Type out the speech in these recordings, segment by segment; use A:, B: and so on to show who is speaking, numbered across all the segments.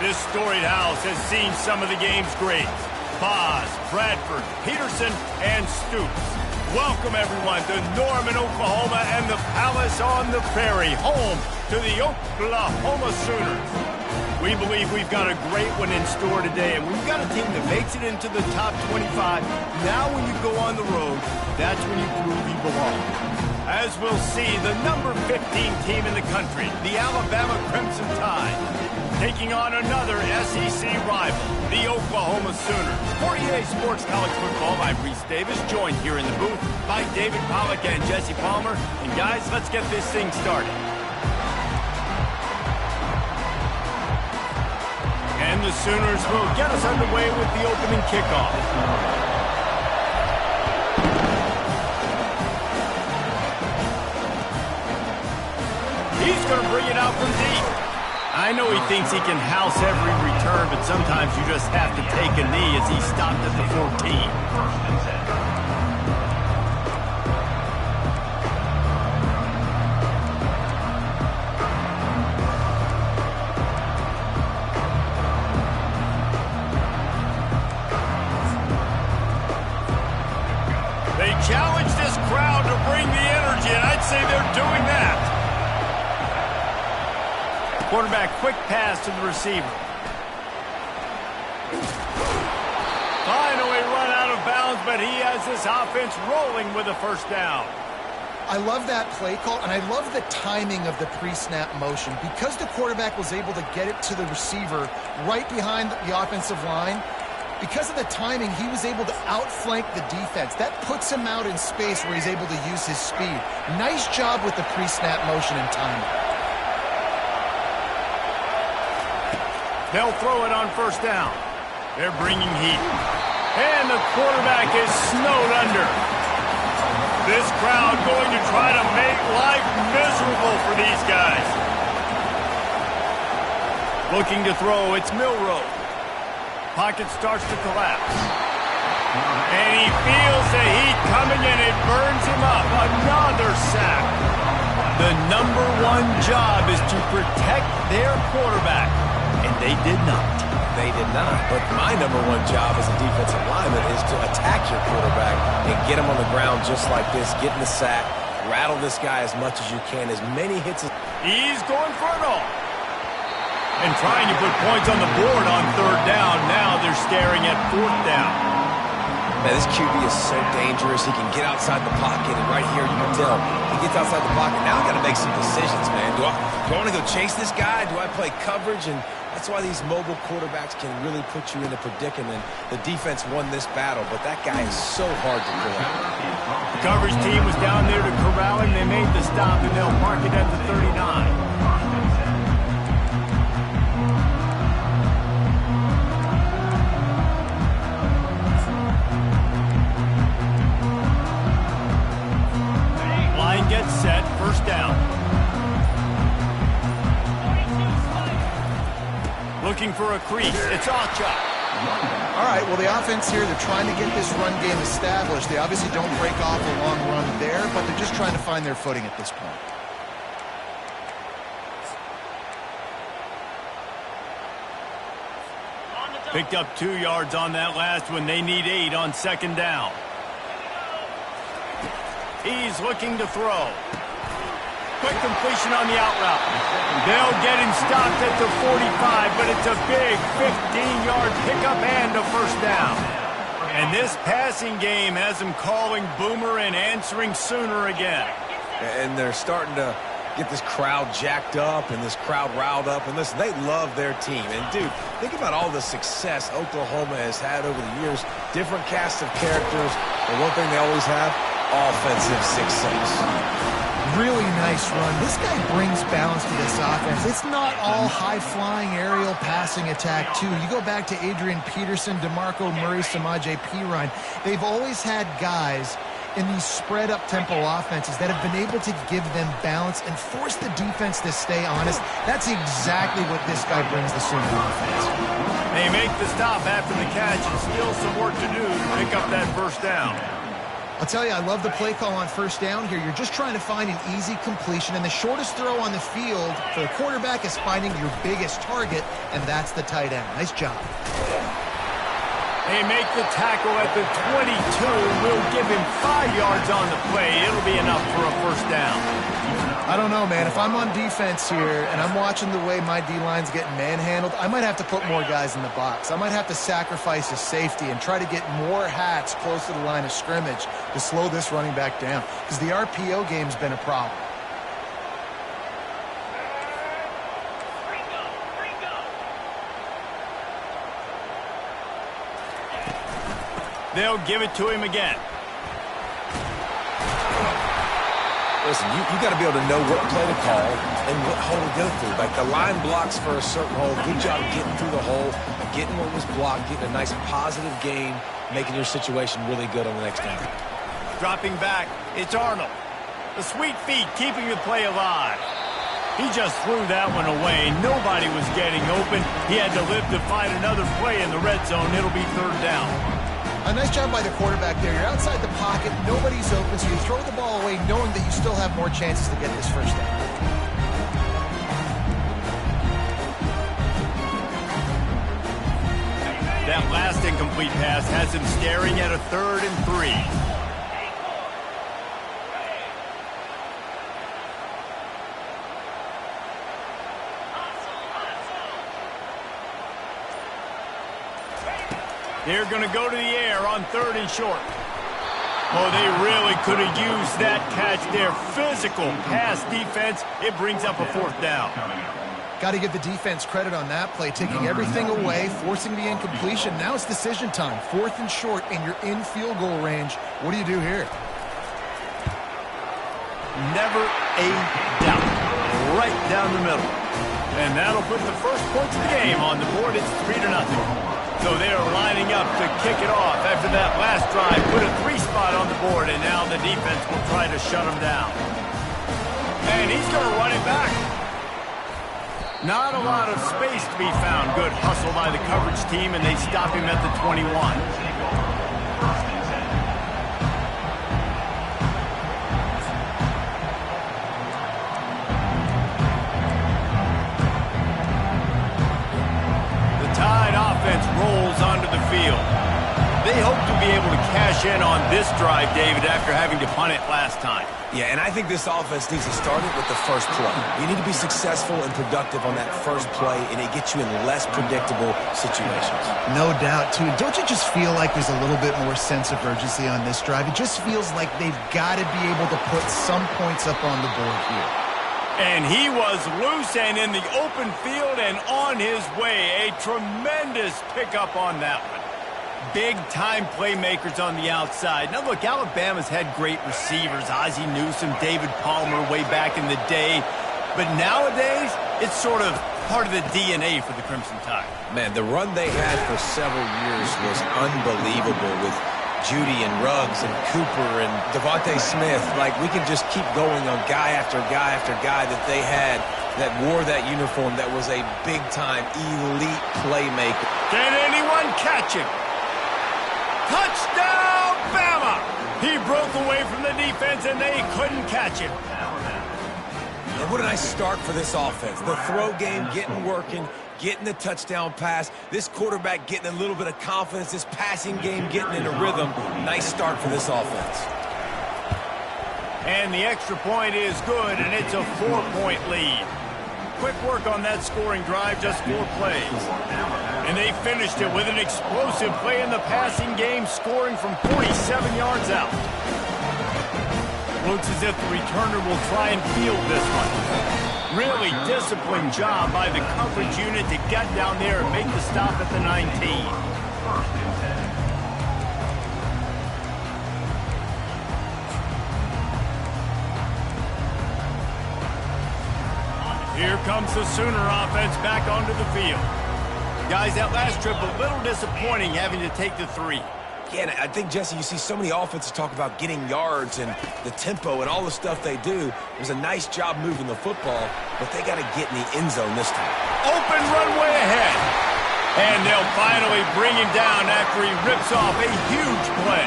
A: This storied house has seen some of the game's greats. Boz, Bradford, Peterson, and Stoops. Welcome, everyone, to Norman, Oklahoma, and the Palace on the Prairie, home to the Oklahoma Sooners. We believe we've got a great one in store today, and we've got a team that makes it into the top 25. Now when you go on the road, that's when you prove you belong. As we'll see, the number 15 team in the country, the Alabama Crimson Tide, taking on another SEC rival, the Oklahoma Sooners. For EA Sports College Football, I'm Reese Davis, joined here in the booth by David Pollack and Jesse Palmer. And guys, let's get this thing started. And the Sooners will get us underway with the opening kickoff. He's going to bring it out from deep. I know he thinks he can house every return, but sometimes you just have to take a knee as he stopped at the 14. They challenge this crowd to bring the energy, and I'd say they're doing that. Quarterback, quick pass to the receiver. Finally run out of bounds, but he has this offense rolling with a first down.
B: I love that play call, and I love the timing of the pre-snap motion. Because the quarterback was able to get it to the receiver right behind the offensive line, because of the timing, he was able to outflank the defense. That puts him out in space where he's able to use his speed. Nice job with the pre-snap motion and timing.
A: They'll throw it on first down. They're bringing heat. And the quarterback is snowed under. This crowd going to try to make life miserable for these guys. Looking to throw, it's Milroe. Pocket starts to collapse. And he feels the heat coming and it burns him up. Another sack. The number one job is to protect their quarterback. And they did not.
C: They did not. But my number one job as a defensive lineman is to attack your quarterback and get him on the ground just like this. Get in the sack. Rattle this guy as much as you can. As many hits as...
A: He's going for it all. And trying to put points on the board on third down. Now they're staring at fourth down.
C: Man, this QB is so dangerous. He can get outside the pocket, and right here you can tell he gets outside the pocket. Now I got to make some decisions, man. Do I want to go chase this guy? Do I play coverage? And that's why these mobile quarterbacks can really put you in a predicament. The defense won this battle, but that guy is so hard to corral.
A: The coverage team was down there to corral him. They made the stop, and they'll mark it at the 39. Gets set, first down. Looking for a crease, it's Acha.
B: All right, well, the offense here, they're trying to get this run game established. They obviously don't break off a long run there, but they're just trying to find their footing at this point.
A: Picked up 2 yards on that last one. They need 8 on second down. He's looking to throw. Quick completion on the out route. They'll get him stopped at the 45, but it's a big 15-yard pickup and a first down. And this passing game has him calling Boomer and answering Sooner again.
C: And they're starting to get this crowd jacked up and this crowd riled up. And listen, they love their team. And, dude, think about all the success Oklahoma has had over the years. Different cast of characters. But one thing they always have, offensive success.
B: Really nice run. This guy brings balance to this offense. It's not all high-flying aerial passing attack, too. You go back to Adrian Peterson, DeMarco Murray, Samaje Perine. They've always had guys in these spread-up tempo offenses that have been able to give them balance and force the defense to stay honest. That's exactly what this guy brings the Sooner offense.
A: They make the stop after the catch and still some work to do to pick up that first down.
B: I'll tell you, I love the play call on first down here. You're just trying to find an easy completion, and the shortest throw on the field for the quarterback is finding your biggest target, and that's the tight end. Nice job.
A: They make the tackle at the 22. We'll give him 5 yards on the play. It'll be enough for a first down.
B: I don't know, man. If I'm on defense here and I'm watching the way my D-line's getting manhandled, I might have to put more guys in the box. I might have to sacrifice a safety and try to get more hats close to the line of scrimmage to slow this running back down, because the RPO game's been a problem.
A: They'll give it to him again.
C: Listen, you got to be able to know what play to call and what hole to go through. Like the line blocks for a certain hole. Good job getting through the hole, getting what was blocked, getting a nice positive gain, making your situation really good on the next down.
A: Dropping back, it's Arnold. The sweet feet keeping the play alive. He just threw that one away. Nobody was getting open. He had to live to find another play in the red zone. It'll be third down.
B: A nice job by the quarterback there. You're outside the pocket, nobody's open, so you throw the ball away knowing that you still have more chances to get this first down.
A: That last incomplete pass has him staring at a 3rd and 3. They're going to go to the air on 3rd and short. Oh, they really could have used that catch there. Physical pass defense. It brings up a 4th down.
B: Got to give the defense credit on that play, taking everything away, forcing the incompletion. Now it's decision time. 4th and short, and you're in field goal range. What do you do here?
A: Never a doubt. Right down the middle. And that'll put the first points of the game on the board. It's 3-0. So they are lining up to kick it off after that last drive. Put a 3 spot on the board, and now the defense will try to shut them down. And he's going to run it back. Not a lot of space to be found. Good hustle by the coverage team, and they stop him at the 21. Rolls onto the field. They hope to be able to cash in on this drive, David, after having to punt it last time.
C: Yeah, and I think this offense needs to start it with the first play. You need to be successful and productive on that first play, and it gets you in less predictable situations.
B: No doubt, too. Don't you just feel like there's a little bit more sense of urgency on this drive? It just feels like they've got to be able to put some points up on the board here.
A: And he was loose and in the open field and on his way. A tremendous pickup on that one. Big-time playmakers on the outside. Now, look, Alabama's had great receivers. Ozzie Newsome, David Palmer way back in the day. But nowadays, it's sort of part of the DNA for the Crimson Tide.
C: Man, the run they had for several years was unbelievable with Judy and Ruggs and Cooper and Devontae Smith. Like, we can just keep going on guy after guy after guy that they had that wore that uniform that was a big-time elite playmaker.
A: Can anyone catch him? Touchdown, Bama! He broke away from the defense, and they couldn't catch him.
C: And what a nice start for this offense. The throw game getting working, getting the touchdown pass. This quarterback getting a little bit of confidence. This passing game getting in a rhythm. Nice start for this offense.
A: And the extra point is good, and it's a 4-point lead. Quick work on that scoring drive, just 4 plays. And they finished it with an explosive play in the passing game, scoring from 47 yards out. Looks as if the returner will try and field this one. Really disciplined job by the coverage unit to get down there and make the stop at the 19. Here comes the Sooner offense back onto the field. Guys, that last trip a little disappointing having to take the 3.
C: Yeah, and I think, Jesse, you see so many offenses talk about getting yards and the tempo and all the stuff they do. It was a nice job moving the football, but they got to get in the end zone this time.
A: Open runway ahead. And they'll finally bring him down after he rips off a huge play.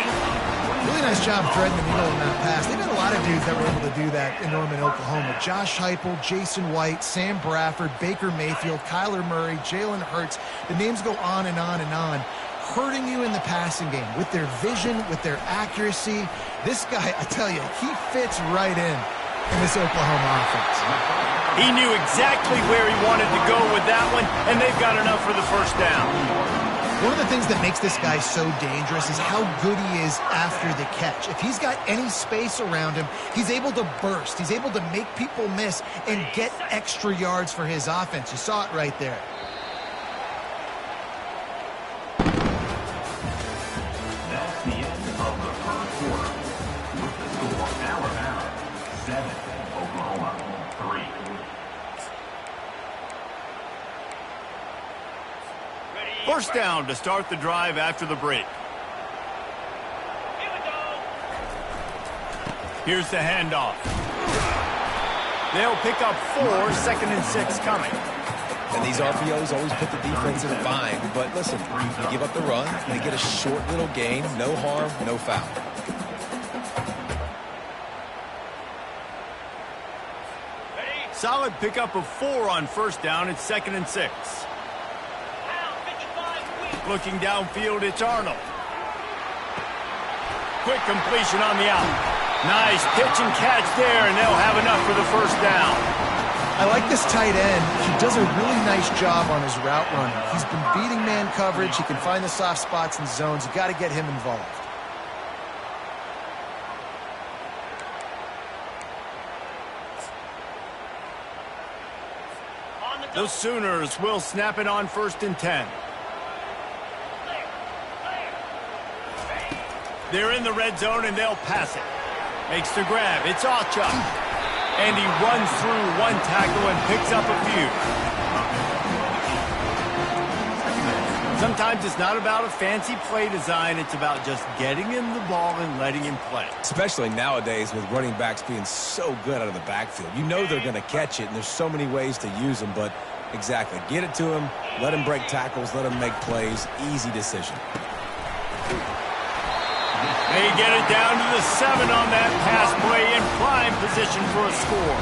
B: Really Really nice job threading the needle in that pass. They've had a lot of dudes that were able to do that in Norman, Oklahoma. Josh Heupel, Jason White, Sam Bradford, Baker Mayfield, Kyler Murray, Jalen Hurts. The names go on and on and on, hurting you in the passing game with their vision, with their accuracy. This guy, I tell you, he fits right in this Oklahoma offense.
A: He knew exactly where he wanted to go with that one, and they've got enough for the first down.
B: One of the things that makes this guy so dangerous is how good he is after the catch. If he's got any space around him, he's able to burst. He's able to make people miss and get extra yards for his offense. You saw it right there.
D: That's the end of the first quarter. With the score, Alabama 7, Oklahoma 3.
A: First down to start the drive after the break. Here's the handoff. They'll pick up 4, 2nd and 6 coming.
C: And these RPOs always put the defense in a bind. But listen, you give up the run, they get a short little gain, no harm, no foul.
A: Solid pickup of 4 on first down. It's 2nd and 6. Looking downfield, it's Arnold. Quick completion on the out. Nice pitch and catch there, and they'll have enough for the first down.
B: I like this tight end. He does a really nice job on his route running. He's been beating man coverage. He can find the soft spots and zones. You got to get him involved.
A: The Sooners will snap it on 1st and 10. They're in the red zone, and they'll pass it. Makes the grab. It's Achuk. And he runs through one tackle and picks up a few. Sometimes it's not about a fancy play design. It's about just getting him the ball and letting him play.
C: Especially nowadays with running backs being so good out of the backfield. You know they're going to catch it, and there's so many ways to use them. But exactly, get it to him, let him break tackles, let him make plays. Easy decision.
A: They get it down to the 7 on that pass play in prime position for a score.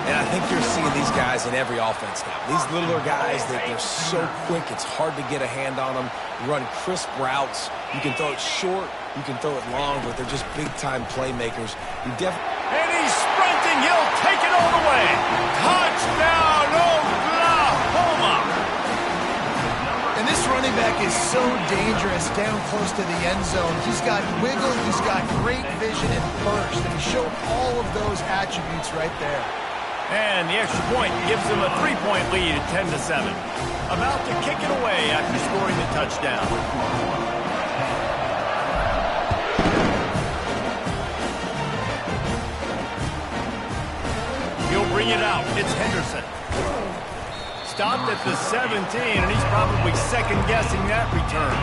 C: And I think you're seeing these guys in every offense now. These littler guys, they're so quick, it's hard to get a hand on them. Run crisp routes. You can throw it short, you can throw it long, but they're just big-time playmakers.
A: And he's sprinting. He'll take it all the way. Touchdown, Oklahoma!
B: And this running back is so dangerous down close to the end zone. He's got wiggle, he's got great vision and burst, and he showed all of those attributes right there.
A: And the extra point gives them a 3-point lead at 10-7. About to kick it away after scoring the touchdown. He'll bring it out. It's Henderson. Stopped at the 17, and he's probably second-guessing that return.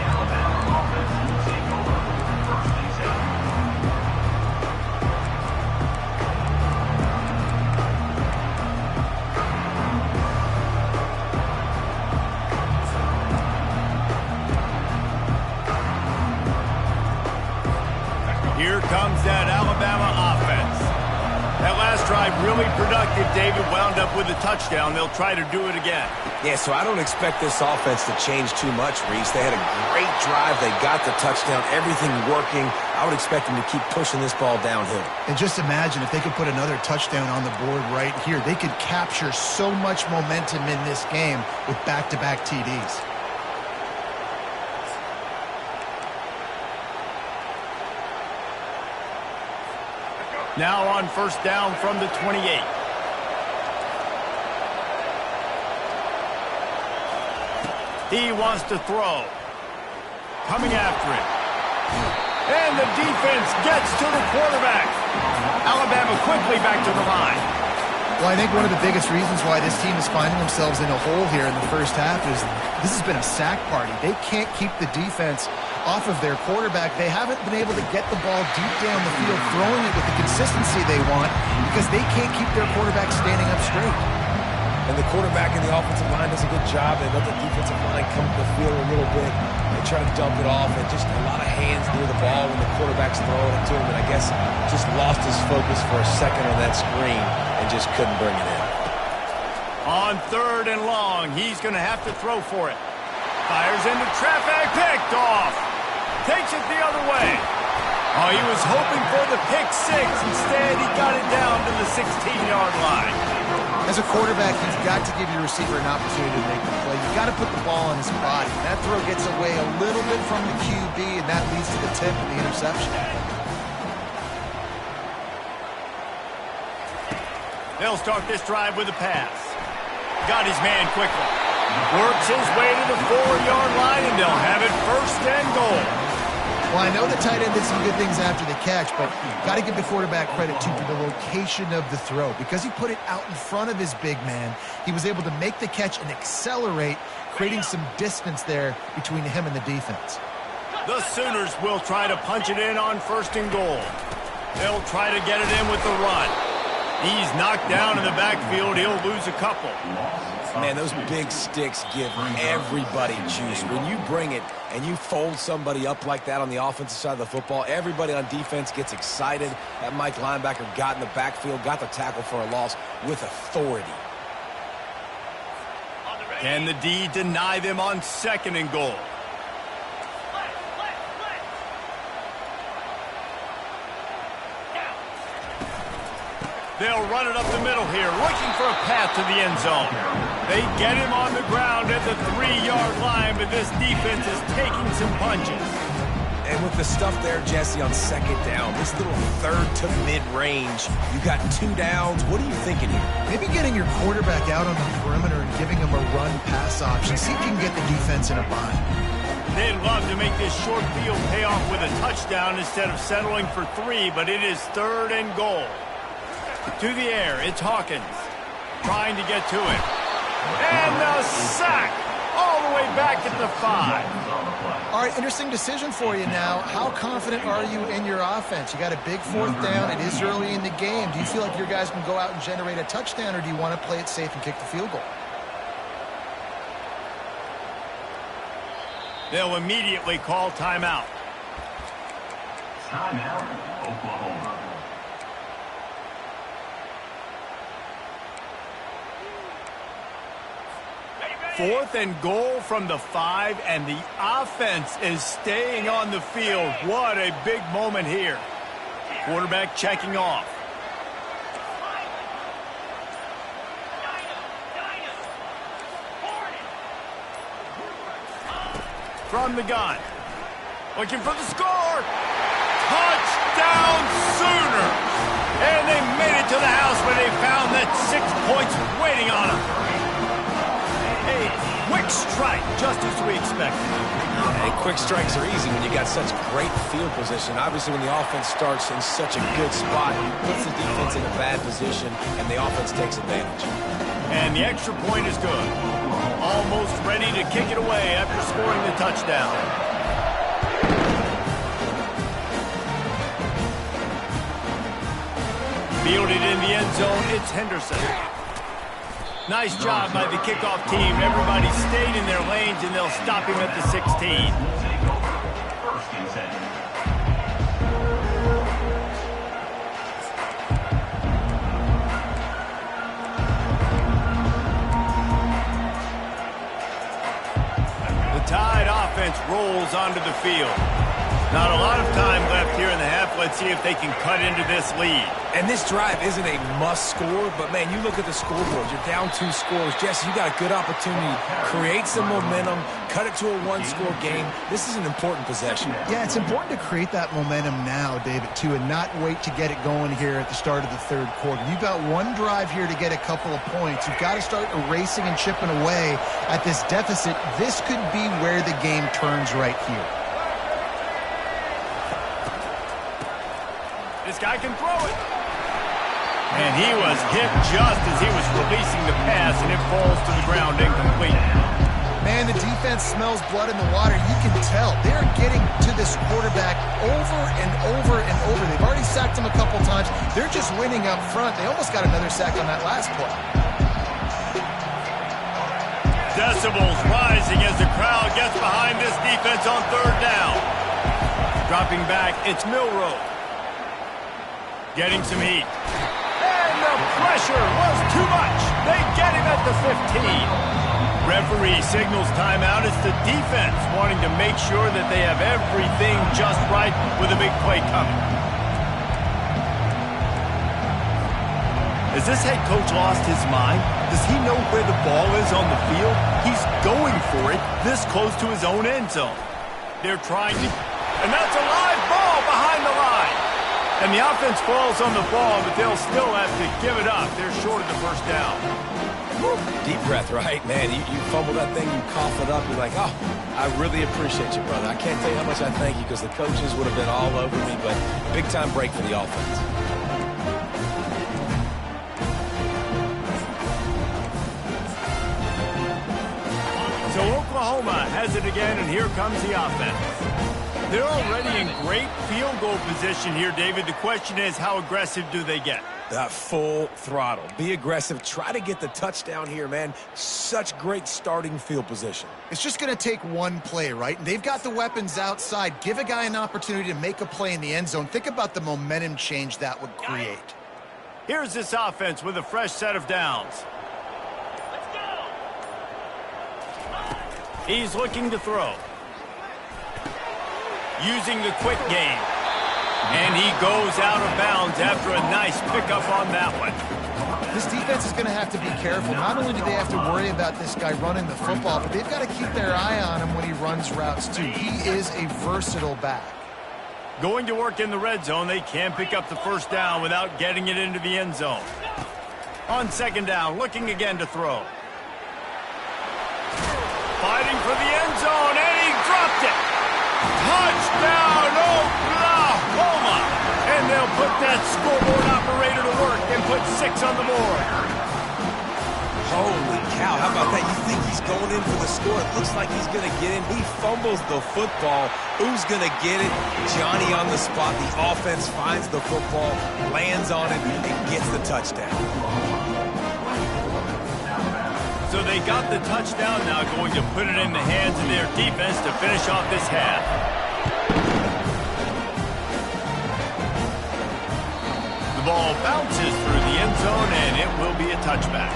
A: Here comes that Alabama offense. That last drive really productive. David wound up with a touchdown. They'll try to do it again.
C: Yeah, so I don't expect this offense to change too much, Reese. They had a great drive. They got the touchdown. Everything working. I would expect them to keep pushing this ball downhill.
B: And just imagine if they could put another touchdown on the board right here. They could capture so much momentum in this game with back-to-back TDs.
A: Now on first down from the 28. He wants to throw. Coming after it. And the defense gets to the quarterback. Alabama quickly back to the line.
B: Well, I think one of the biggest reasons why this team is finding themselves in a hole here in the first half is this has been a sack party. They can't keep the defense off of their quarterback. They haven't been able to get the ball deep down the field, throwing it with the consistency they want because they can't keep their quarterback standing up straight.
C: And the quarterback and the offensive line does a good job. They let the defensive line come to the field a little bit. They try to dump it off, and just a lot of hands near the ball when the quarterback's throwing it to him, and I guess just lost his focus for a second on that screen and just couldn't bring it in.
A: On 3rd and long, he's going to have to throw for it. Fires into traffic, picked off. Takes it the other way. Oh, he was hoping for the pick 6. Instead, he got it down to the 16-yard line.
B: As a quarterback, you've got to give your receiver an opportunity to make the play. You've got to put the ball on his body. That throw gets away a little bit from the QB, and that leads to the tip and the interception.
A: They'll start this drive with a pass. Got his man quickly. Works his way to the 4-yard line, and they'll have it 1st and goal.
B: Well, I know the tight end did some good things after the catch, but got to give the quarterback credit, too, for the location of the throw. Because he put it out in front of his big man, he was able to make the catch and accelerate, creating some distance there between him and the defense.
A: The Sooners will try to punch it in on 1st and goal. They'll try to get it in with the run. He's knocked down in the backfield. He'll lose a couple.
C: Man, those big sticks give everybody juice. When you bring it and you fold somebody up like that on the offensive side of the football, everybody on defense gets excited. That Mike linebacker got in the backfield, got the tackle for a loss with authority.
A: Can the D deny them on 2nd and goal? They'll run it up the middle here, looking for a path to the end zone. They get him on the ground at the 3-yard line, but this defense is taking some punches.
C: And with the stuff there, Jesse, on 2nd down, this little 3rd to mid-range, you got 2 downs. What are you thinking here?
B: Maybe getting your quarterback out on the perimeter and giving him a run-pass option. See if you can get the defense in a bind.
A: They'd love to make this short field pay off with a touchdown instead of settling for 3, but it is 3rd and goal. To the air, it's Hawkins trying to get to it. And the sack all the way back at the 5.
B: All right, interesting decision for you now. How confident are you in your offense? You got a big 4th down. It is early in the game. Do you feel like your guys can go out and generate a touchdown, or do you want to play it safe and kick the field goal?
A: They'll immediately call timeout.
D: Timeout, Oklahoma.
A: 4th and goal from the 5, and the offense is staying on the field. What a big moment here. Quarterback checking off. From the gun. Looking for the score. Touchdown Sooners! And they made it to the house where they found that 6 points waiting on them. A quick strike, just as we expected.
C: And quick strikes are easy when you got such great field position. Obviously, when the offense starts in such a good spot, it puts the defense in a bad position, and the offense takes advantage.
A: And the extra point is good. Almost ready to kick it away after scoring the touchdown. Fielded in the end zone, it's Henderson. Nice job by the kickoff team. Everybody stayed in their lanes, and they'll stop him at the 16.
D: First and 10.
A: The Tide offense rolls onto the field. Not a lot of time left here in the half. Let's see if they can cut into this lead.
C: And this drive isn't a must score, but, man, you look at the scoreboard. You're down 2 scores. Jesse, you got a good opportunity. Create some momentum. Cut it to a 1-score game. This is an important possession.
B: Yeah, it's important to create that momentum now, David, too, and not wait to get it going here at the start of the 3rd quarter. You've got 1 drive here to get a couple of points. You've got to start erasing and chipping away at this deficit. This could be where the game turns right here.
A: This guy can throw it. And he was hit just as he was releasing the pass, and it falls to the ground incomplete.
B: Man, the defense smells blood in the water. You can tell. They're getting to this quarterback over and over and over. They've already sacked him a couple times. They're just winning up front. They almost got another sack on that last play.
A: Decibels rising as the crowd gets behind this defense on third down. Dropping back, it's Milroe. Getting some heat. And the pressure was too much. They get him at the 15. Referee signals timeout. It's the defense wanting to make sure that they have everything just right with a big play coming. Has this head coach lost his mind? Does he know where the ball is on the field? He's going for it this close to his own end zone. They're trying to... And that's a live ball behind the line. And the offense falls on the ball, but they'll still have to give it up. They're short of the first down.
C: Deep breath, right? Man, you fumble that thing, you cough it up, you're like, oh, I really appreciate you, brother. I can't tell you how much I thank you because the coaches would have been all over me, but big-time break for the offense.
A: So Oklahoma has it again, and here comes the offense. They're already in great field goal position here, David. The question is, how aggressive do they get?
C: Full throttle. Be aggressive. Try to get the touchdown here, man. Such great starting field position.
B: It's just going to take one play, right? And they've got the weapons outside. Give a guy an opportunity to make a play in the end zone. Think about the momentum change that would create.
A: Here's this offense with a fresh set of downs. He's looking to throw. Using the quick game. And he goes out of bounds after a nice pickup on that one.
B: This defense is going to have to be careful. Not only do they have to worry about this guy running the football, but they've got to keep their eye on him when he runs routes too. He is a versatile back.
A: Going to work in the red zone, they can pick up the first down without getting it into the end zone. On second down, looking again to throw. Fighting for the end zone, and he dropped it. Touchdown, Oklahoma! And they'll put that scoreboard operator to work and put 6 on the board.
C: Holy cow, how about that? You think he's going in for the score. It looks like he's going to get in. He fumbles the football. Who's going to get it? Johnny on the spot. The offense finds the football, lands on it, and gets the touchdown.
A: So they got the touchdown, now going to put it in the hands of their defense to finish off this half. The ball bounces through the end zone, and it will be a touchback.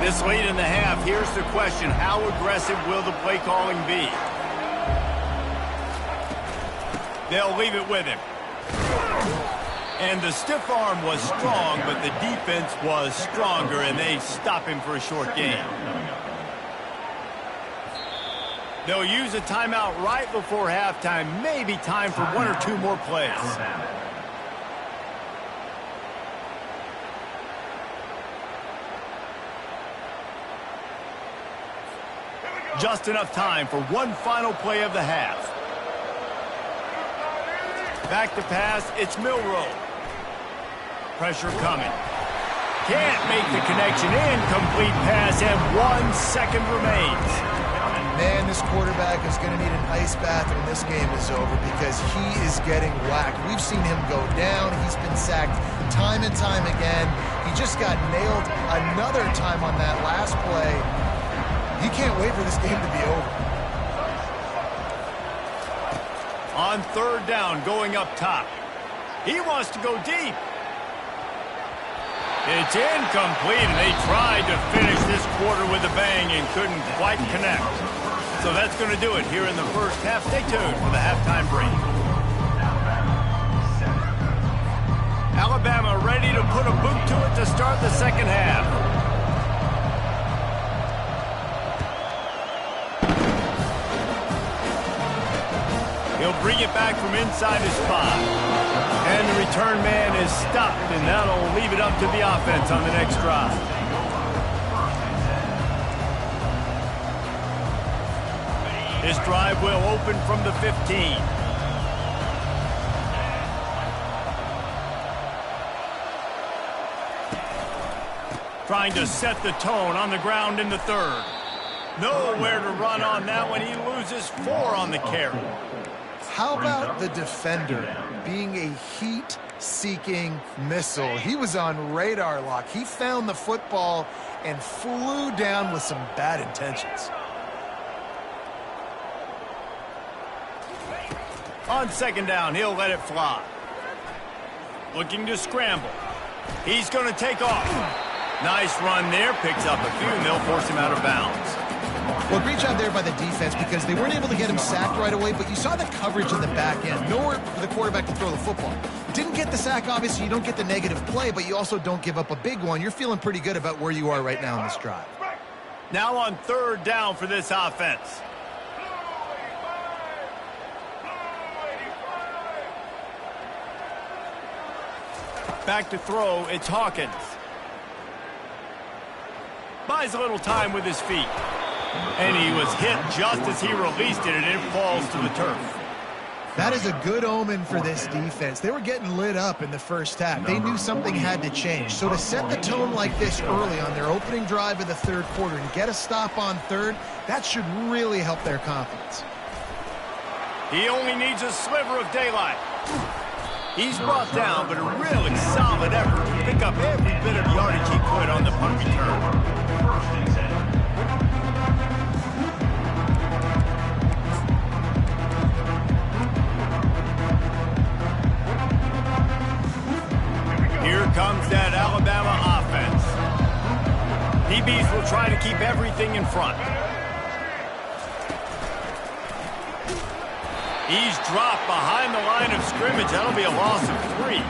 A: This late in the half, here's the question: how aggressive will the play calling be? They'll leave it with him. And the stiff arm was strong, but the defense was stronger, and they stop him for a short gain. They'll use a timeout right before halftime. Maybe time for 1 or 2 more plays. Just enough time for one final play of the half. Back to pass, it's Milroe. Pressure coming. Can't make the connection. Incomplete pass, and 1 second remains.
B: Man, this quarterback is going to need an ice bath when this game is over because he is getting whacked. We've seen him go down. He's been sacked time and time again. He just got nailed another time on that last play. He can't wait for this game to be over.
A: On third down, going up top. He wants to go deep. It's incomplete, and they tried to finish this quarter with a bang and couldn't quite connect. So that's going to do it here in the first half. Stay tuned for the halftime break. Alabama ready to put a boot to it to start the second half. He'll bring it back from inside his spot. And the return man is stopped, and that'll leave it up to the offense on the next drive. This drive will open from the 15. Trying to set the tone on the ground in the third. Nowhere to run on that one. He loses 4 on the carry.
B: How about the defender being a heat-seeking missile? He was on radar lock. He found the football and flew down with some bad intentions.
A: On second down, he'll let it fly. Looking to scramble. He's going to take off. Nice run there. Picks up a few, and they'll force him out of bounds.
B: Well, great job there by the defense because they weren't able to get him sacked right away, but you saw the coverage in the back end. Nowhere for the quarterback to throw the football. Didn't get the sack, obviously. You don't get the negative play, but you also don't give up a big one. You're feeling pretty good about where you are right now in this drive.
A: Now on third down for this offense. Back to throw, it's Hawkins. Buys a little time with his feet. And he was hit just as he released it, and it falls to the turf.
B: That is a good omen for this defense. They were getting lit up in the first half. They knew something had to change. So to set the tone like this early on their opening drive of the third quarter and get a stop on third, that should really help their confidence.
A: He only needs a sliver of daylight. He's brought down, but a really solid effort to pick up every bit of yardage he could on the punt return.
D: First and 10.
A: Here comes that Alabama offense. DBs will try to keep everything in front. He's dropped behind the line of scrimmage. That'll be a loss of 3.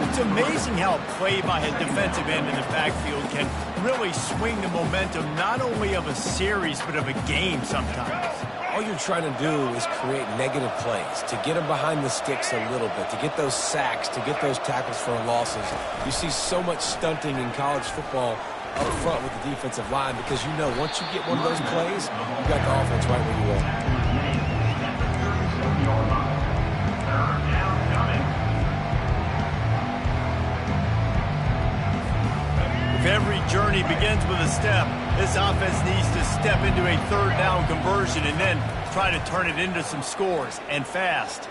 A: It's amazing how a play by a defensive end in the backfield can really swing the momentum not only of a series but of a game sometimes.
C: All you're trying to do is create negative plays, to get them behind the sticks a little bit, to get those sacks, to get those tackles for losses. You see so much stunting in college football up front with the defensive line because you know once you get one of those plays, you got the offense right where you want.
A: If every journey begins with a step, this offense needs to step into a third down conversion and then try to turn it into some scores, and fast.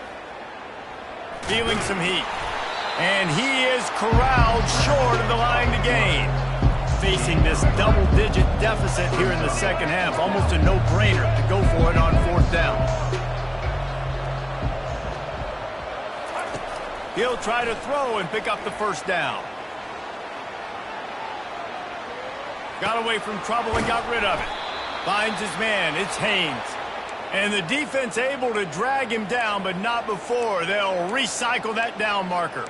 A: Feeling some heat. And he is corralled short of the line to gain. Facing this double-digit deficit here in the second half, almost a no-brainer to go for it on fourth down. He'll try to throw and pick up the first down. Got away from trouble and got rid of it. Finds his man. It's Haynes. And the defense able to drag him down, but not before. They'll recycle that down marker.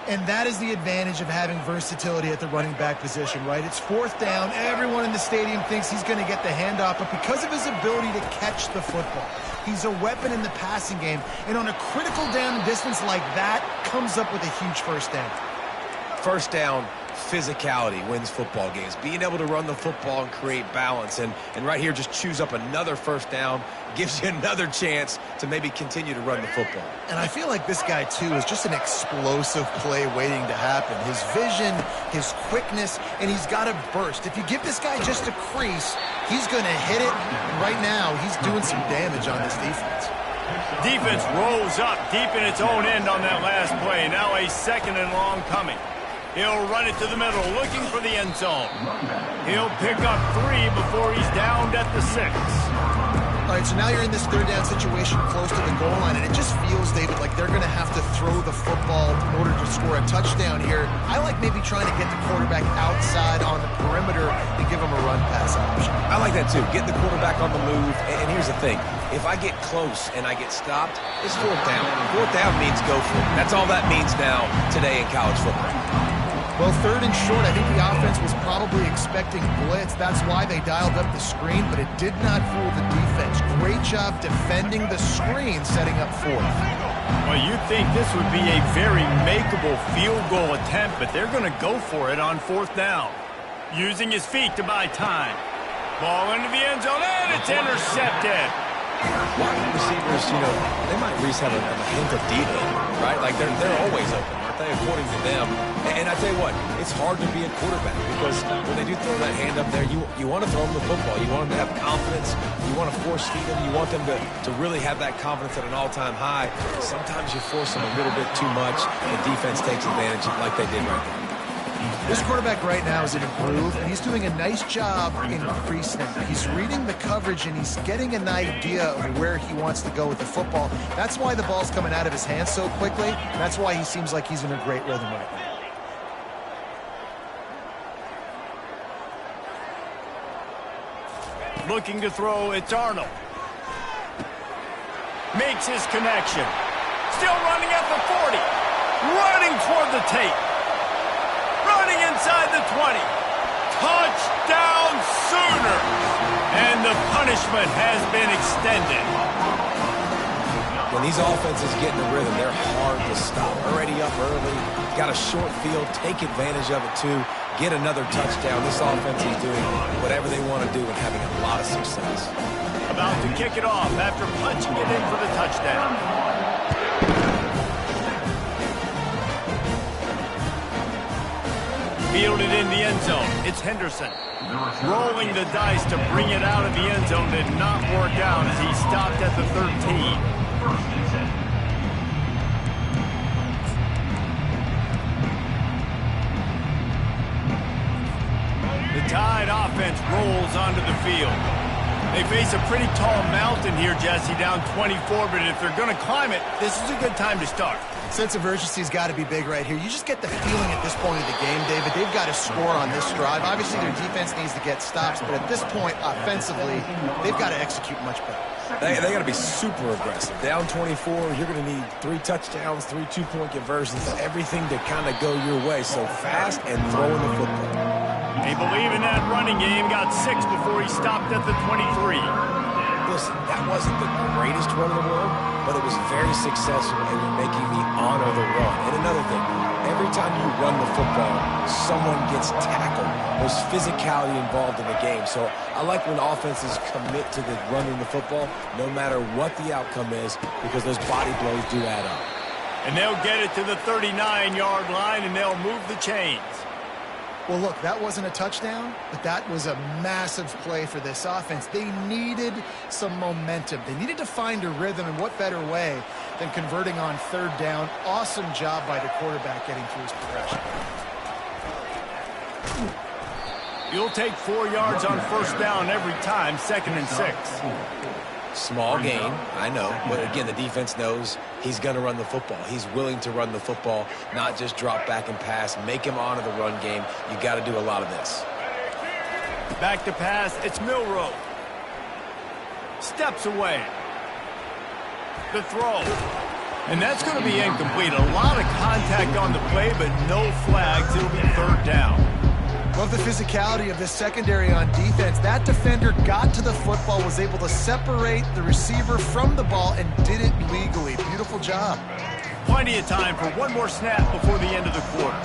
B: And that is the advantage of having versatility at the running back position, right? It's fourth down. Everyone in the stadium thinks he's going to get the handoff, but because of his ability to catch the football, he's a weapon in the passing game. And on a critical down distance like that, comes up with a huge first down.
C: First down, physicality wins football games. Being able to run the football and create balance. And right here, just choose up another first down, gives you another chance to maybe continue to run the football.
B: And I feel like this guy, too, is just an explosive play waiting to happen. His vision, his quickness, and he's got a burst. If you give this guy just a crease, he's going to hit it. Right now, he's doing some damage on this defense.
A: Defense rolls up deep in its own end on that last play. Now a second and long coming. He'll run it to the middle, looking for the end zone. He'll pick up 3 before he's downed at the 6.
B: All right, so now you're in this third down situation close to the goal line, and it just feels, David, like they're going to have to throw the football in order to score a touchdown here. I like maybe trying to get the quarterback outside on the perimeter and give him a run-pass option.
C: I like that, too. Get the quarterback on the move. And here's the thing. If I get close and I get stopped, it's fourth down. Fourth down means go for it. That's all that means now today in college football.
B: Well, third and short, I think the offense was probably expecting blitz. That's why they dialed up the screen, but it did not fool the defense. Great job defending the screen, setting up fourth.
A: Well, you'd think this would be a very makeable field goal attempt, but they're going to go for it on fourth down. Using his feet to buy time. Ball into the end zone, and it's intercepted.
C: Wide receivers, they might at least have a hint of deep, right? Like they're always open. think, according to them. And I tell you what, it's hard to be a quarterback because when they do throw that hand up there, you want to throw them the football. You want them to have confidence. You want to force feed them. You want them to really have that confidence at an all-time high. Sometimes you force them a little bit too much, and defense takes advantage like they did right there.
B: This quarterback right now is in a groove, and he's doing a nice job increasing it. He's reading the coverage, and he's getting an idea of where he wants to go with the football. That's why the ball's coming out of his hands so quickly. That's why he seems like he's in a great rhythm right now.
A: Looking to throw, it's Arnold. Makes his connection. Still running at the 40. Running toward the tape. Running inside the 20. Touchdown Sooners! And the punishment has been extended.
C: When these offenses get in the rhythm, they're hard to stop. Already up early, got a short field, take advantage of it too, get another touchdown. This offense is doing whatever they want to do and having a lot of success.
A: About to kick it off after punching it in for the touchdown. Fielded in the end zone. It's Henderson. Rolling the dice to bring it out of the end zone did not work out as he stopped at the 13. The Tide offense rolls onto the field. They face a pretty tall mountain here, Jesse, down 24, but if they're going to climb it, this is a good time to start.
B: Sense of urgency's got to be big right here. You just get the feeling at this point of the game, David, they've got to score on this drive. Obviously, their defense needs to get stops, but at this point, offensively, they've got to execute much better.
C: They got to be super aggressive. Down 24, you're going to need 3 touchdowns, 3 two-point conversions, everything to kind of go your way. So fast and throwing the football.
A: They believe in that running game. Got 6 before he stopped at the 23.
C: Listen, that wasn't the greatest run in the world, but it was very successful and you're making me honor the run. And another thing, every time you run the football, someone gets tackled. There's physicality involved in the game. So I like when offenses commit to the running the football, no matter what the outcome is, because those body blows do add up.
A: And they'll get it to the 39-yard line, and they'll move the chains.
B: Well, look, that wasn't a touchdown, but that was a massive play for this offense. They needed some momentum. They needed to find a rhythm, and what better way than converting on 3rd down. Awesome job by the quarterback getting through his progression.
A: You'll take 4 yards on 1st down every time, 2nd and 6.
C: Small gain, I know, but again, the defense knows he's going to run the football. He's willing to run the football, not just drop back and pass, make him honor the run game. You got to do a lot of this.
A: Back to pass, it's Milroe. Steps away. The throw. And that's going to be incomplete. A lot of contact on the play, but no flags. It'll be 3rd down.
B: Love the physicality of this secondary on defense. That defender got to the football, was able to separate the receiver from the ball, and did it legally. Beautiful job.
A: Plenty of time for one more snap before the end of the quarter.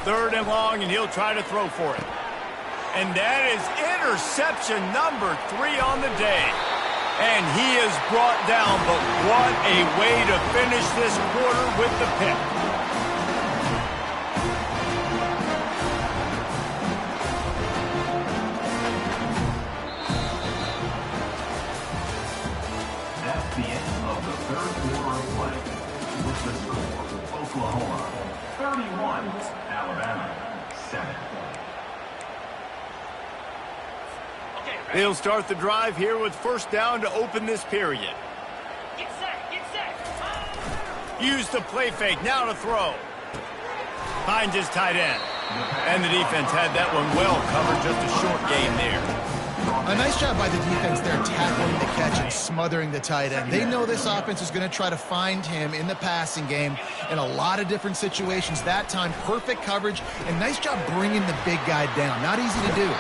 A: Third and long, and he'll try to throw for it. And that is interception number 3 on the day. And he is brought down, but what a way to finish this quarter with the pick.
D: That's the end of the 3rd quarter of play. With the score, Oklahoma 31, Alabama 7.
A: They'll start the drive here with 1st down to open this period.
E: Get set, get set.
A: Use the play fake, now to throw. Finds his tight end. And the defense had that one well covered, just a short gain there.
B: A nice job by the defense there, tackling the catch and smothering the tight end. They know this offense is going to try to find him in the passing game in a lot of different situations. That time, perfect coverage, and nice job bringing the big guy down. Not easy to do.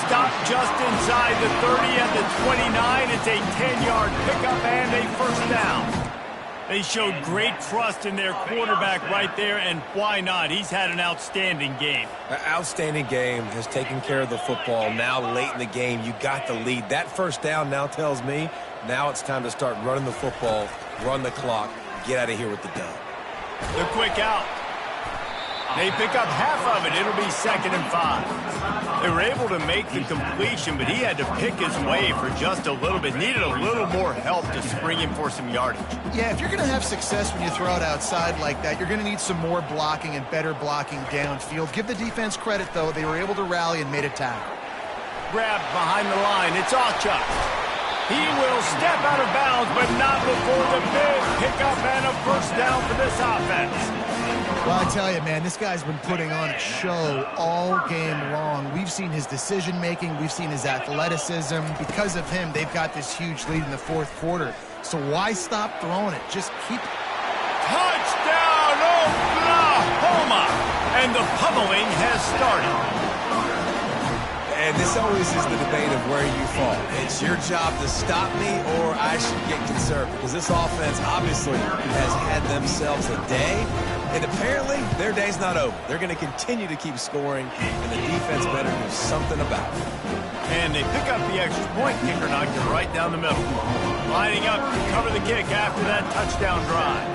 A: Stop just inside the 30 at the 29. It's a 10-yard pickup and a 1st down. They showed great trust in their quarterback right there, and why not? He's had an outstanding game.
C: An outstanding game, has taken care of the football. Now late in the game, you got the lead. That first down now tells me now it's time to start running the football, run the clock, get out of here with the dub.
A: The quick out. They pick up half of it. It'll be 2nd and 5. They were able to make the completion, but he had to pick his way for just a little bit. Needed a little more help to spring him for some yardage.
B: Yeah, if you're going to have success when you throw it outside like that, you're going to need some more blocking and better blocking downfield. Give the defense credit, though. They were able to rally and made a tackle.
A: Grabbed behind the line. It's Awchuk. He will step out of bounds, but not before the big pickup and a first down for this offense.
B: Well, I tell you, man, this guy's been putting on a show all game long. We've seen his decision-making. We've seen his athleticism. Because of him, they've got this huge lead in the 4th quarter. So why stop throwing it? Just keep...
A: Touchdown, Oklahoma! And the pummeling has started.
C: And this always is the debate of where you fall. It's your job to stop me, or I should get conservative. Because this offense obviously has had themselves a day. And apparently, their day's not over. They're going to continue to keep scoring, and the defense better do something about it.
A: And they pick up the extra point. Kicker knocked it right down the middle. Lining up to cover the kick after that touchdown drive.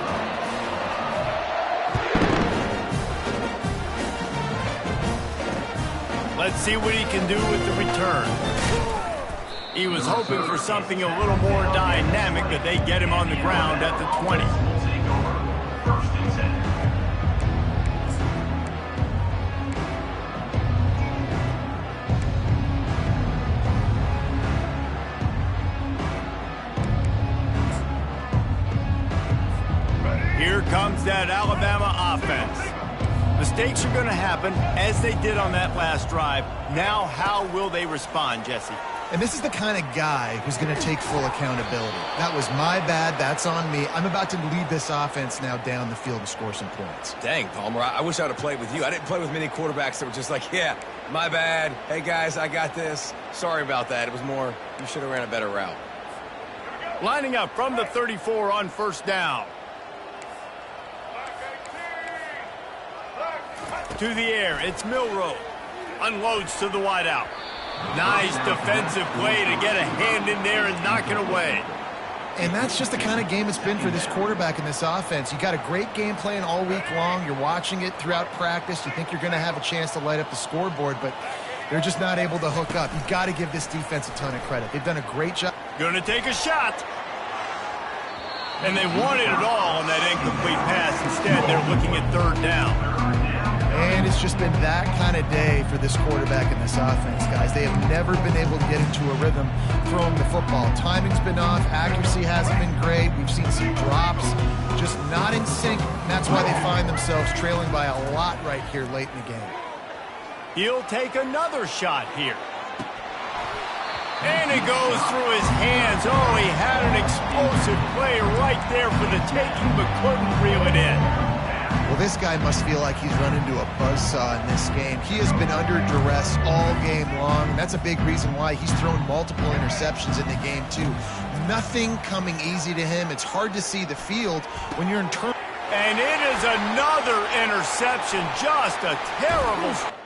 A: Let's see what he can do with the return. He was hoping for something a little more dynamic, but they get him on the ground at the 20. Here comes that Alabama offense. Mistakes are going to happen, as they did on that last drive. Now, how will they respond, Jesse?
B: And this is the kind of guy who's going to take full accountability. That was my bad. That's on me. I'm about to lead this offense now down the field and score some points.
C: Dang, Palmer, I wish I would have played with you. I didn't play with many quarterbacks that were just like, yeah, my bad. Hey, guys, I got this. Sorry about that. It was more, you should have ran a better route.
A: Lining up from the 34 on first down. To the air, it's Milroe. Unloads to the wideout. Nice defensive play to get a hand in there and knock it away.
B: And that's just the kind of game it's been for this quarterback in this offense. You got a great game plan all week long. You're watching it throughout practice. You think you're going to have a chance to light up the scoreboard, but they're just not able to hook up. You've got to give this defense a ton of credit. They've done a great job.
A: Going to take a shot. And they wanted it all on that incomplete pass. Instead, they're looking at 3rd down.
B: And it's just been that kind of day for this quarterback in this offense, guys. They have never been able to get into a rhythm throwing the football. Timing's been off. Accuracy hasn't been great. We've seen some drops, just not in sync. And that's why they find themselves trailing by a lot right here late in the game.
A: He'll take another shot here. And it goes through his hands. Oh, he had an explosive play right there for the taking, but couldn't reel it in.
B: Well, this guy must feel like he's run into a buzzsaw in this game. He has been under duress all game long, and that's a big reason why he's thrown multiple interceptions in the game, too. Nothing coming easy to him. It's hard to see the field when you're in turn.
A: And it is another interception. Just a terrible...